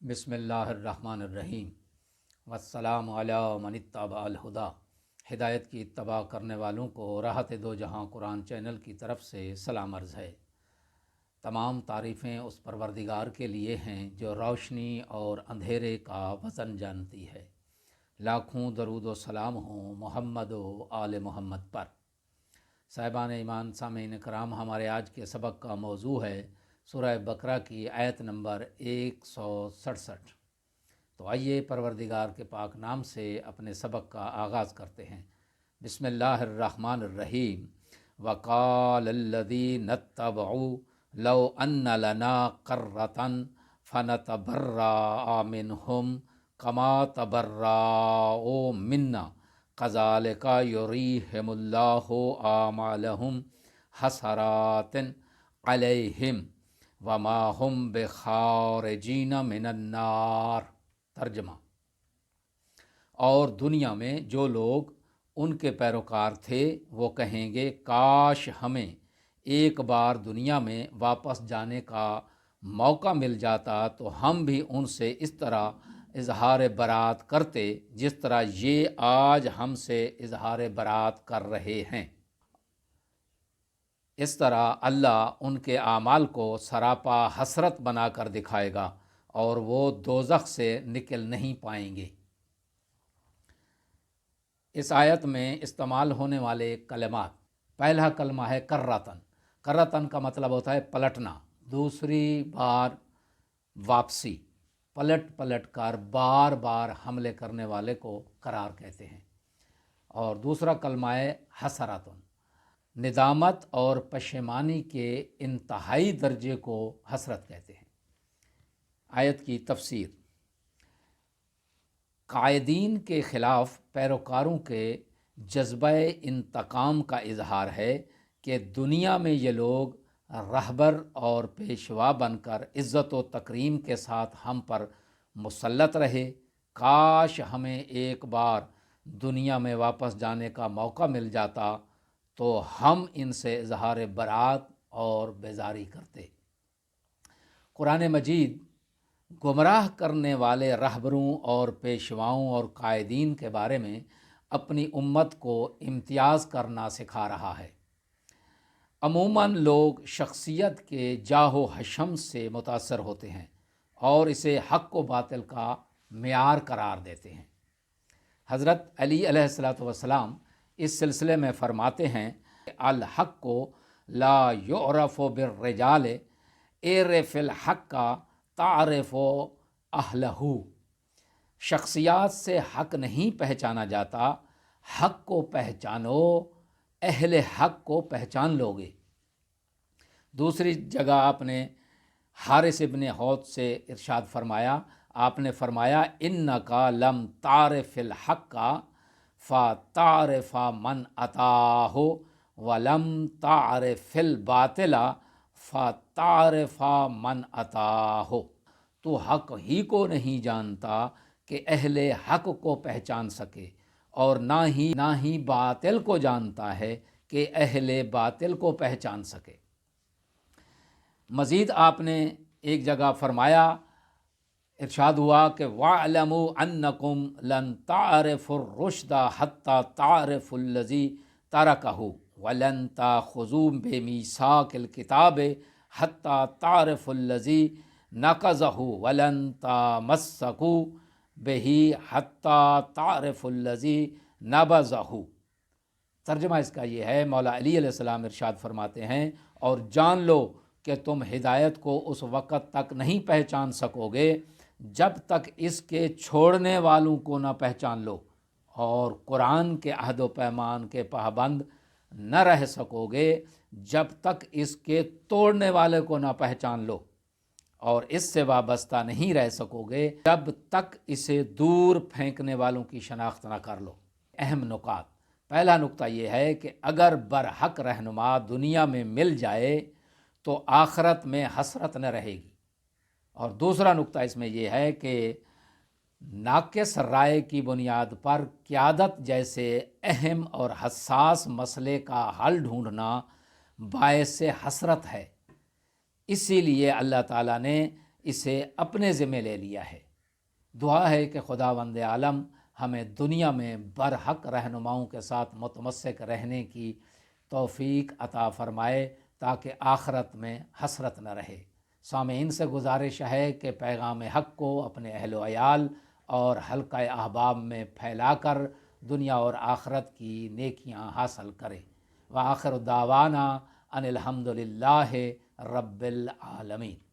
بسم اللہ الرحمن الرحیم والسلام علی من اتبع الہدی۔ ہدایت کی اتباع کرنے والوں کو راحت دو جہاں قرآن چینل کی طرف سے سلام عرض ہے۔ تمام تعریفیں اس پروردگار کے لیے ہیں جو روشنی اور اندھیرے کا وزن جانتی ہے۔ لاکھوں درود و سلام ہوں محمد و آل محمد پر۔ صاحبان ایمان، سامعین کرام، ہمارے آج کے سبق کا موضوع ہے سورہ بقرہ کی آیت نمبر 167۔ تو آئیے پروردگار کے پاک نام سے اپنے سبق کا آغاز کرتے ہیں۔ بسم اللہ الرحمن الرحیم۔ وقال الذین اتبعوا لو ان لنا قرۃ فنتبرأ منہم کما تبرؤوا منا کذالک یریہم اللہ اعمالہم حسرات علیہم وما ہم بخارجین من النار۔ ترجمہ: اور دنیا میں جو لوگ ان کے پیروکار تھے وہ کہیں گے کاش ہمیں ایک بار دنیا میں واپس جانے کا موقع مل جاتا تو ہم بھی ان سے اس طرح اظہار برات کرتے جس طرح یہ آج ہم سے اظہار برات کر رہے ہیں۔ اس طرح اللہ ان کے اعمال کو سراپا حسرت بنا کر دکھائے گا اور وہ دوزخ سے نکل نہیں پائیں گے۔ اس آیت میں استعمال ہونے والے کلمات: پہلا کلمہ ہے کرتن۔ کرتن کا مطلب ہوتا ہے پلٹنا، دوسری بار واپسی، پلٹ کر بار بار حملے کرنے والے کو قرار کہتے ہیں۔ اور دوسرا کلمہ ہے حسراتن، ندامت اور پشیمانی کے انتہائی درجے کو حسرت کہتے ہیں۔ آیت کی تفسیر: قائدین کے خلاف پیروکاروں کے جذبہ انتقام کا اظہار ہے کہ دنیا میں یہ لوگ رہبر اور پیشوا بن کر عزت و تکریم کے ساتھ ہم پر مسلط رہے۔ کاش ہمیں ایک بار دنیا میں واپس جانے کا موقع مل جاتا تو ہم ان سے اظہار برات اور بیزاری کرتے۔ قرآن مجید گمراہ کرنے والے رہبروں اور پیشواؤں اور قائدین کے بارے میں اپنی امت کو امتیاز کرنا سکھا رہا ہے۔ عموماً لوگ شخصیت کے جاہ و حشم سے متاثر ہوتے ہیں اور اسے حق و باطل کا معیار قرار دیتے ہیں۔ حضرت علی علیہ السلام اس سلسلے میں فرماتے ہیں کہ الحق لا یعرف بالرجال اعرف الحق تعرف اہلہ۔ شخصیات سے حق نہیں پہچانا جاتا، حق کو پہچانو، اہل حق کو پہچان لوگے۔ دوسری جگہ آپ نے حارث ابن حوت سے ارشاد فرمایا، آپ نے فرمایا انکا لم تعرف الحق فتعرف من اتاہ ولم تعرف الباطل فتعرف من اتاہ۔ تو حق ہی کو نہیں جانتا کہ اہل حق کو پہچان سکے، اور نہ ہی باطل کو جانتا ہے کہ اہل باطل کو پہچان سکے۔ مزید آپ نے ایک جگہ فرمایا، ارشاد ہوا کہ وَاعْلَمُوا أَنَّكُمْ لَن تَعْرِفُوا الرُّشْدَ حَتَّى تَعْرِفُوا الَّذِي تَرَكَهُ وَلَن تَأْخُذُوا بِمِيثَاقِ الْكِتَابِ حَتَّى تَعْرِفُوا الَّذِي نَقَضَهُ وَلَن تَمَسَّكُوا بِهِ حَتَّى تَعْرِفُوا الَّذِي نَبَذَهُ۔ ترجمہ اس کا یہ ہے، مولا علی علیہ السلام ارشاد فرماتے ہیں، اور جان لو کہ تم ہدایت کو اس وقت تک نہیں پہچان سکو گے جب تک اس کے چھوڑنے والوں کو نہ پہچان لو، اور قرآن کے عہد و پیمان کے پابند نہ رہ سکو گے جب تک اس کے توڑنے والے کو نہ پہچان لو، اور اس سے وابستہ نہیں رہ سکو گے جب تک اسے دور پھینکنے والوں کی شناخت نہ کر لو۔ اہم نکات: پہلا نکتہ یہ ہے کہ اگر برحق رہنما دنیا میں مل جائے تو آخرت میں حسرت نہ رہے گی، اور دوسرا نکتہ اس میں یہ ہے کہ ناقص رائے کی بنیاد پر قیادت جیسے اہم اور حساس مسئلے کا حل ڈھونڈنا باعث حسرت ہے۔ اسی لیے اللہ تعالیٰ نے اسے اپنے ذمہ لے لیا ہے۔ دعا ہے کہ خداوند عالم ہمیں دنیا میں برحق رہنماؤں کے ساتھ متمسک رہنے کی توفیق عطا فرمائے تاکہ آخرت میں حسرت نہ رہے۔ سامعین سے گزارش ہے کہ پیغام حق کو اپنے اہل و عیال اور حلقہ احباب میں پھیلا کر دنیا اور آخرت کی نیکیاں حاصل کرے۔ وآخر دعوانا ان الحمد للہ رب العالمین۔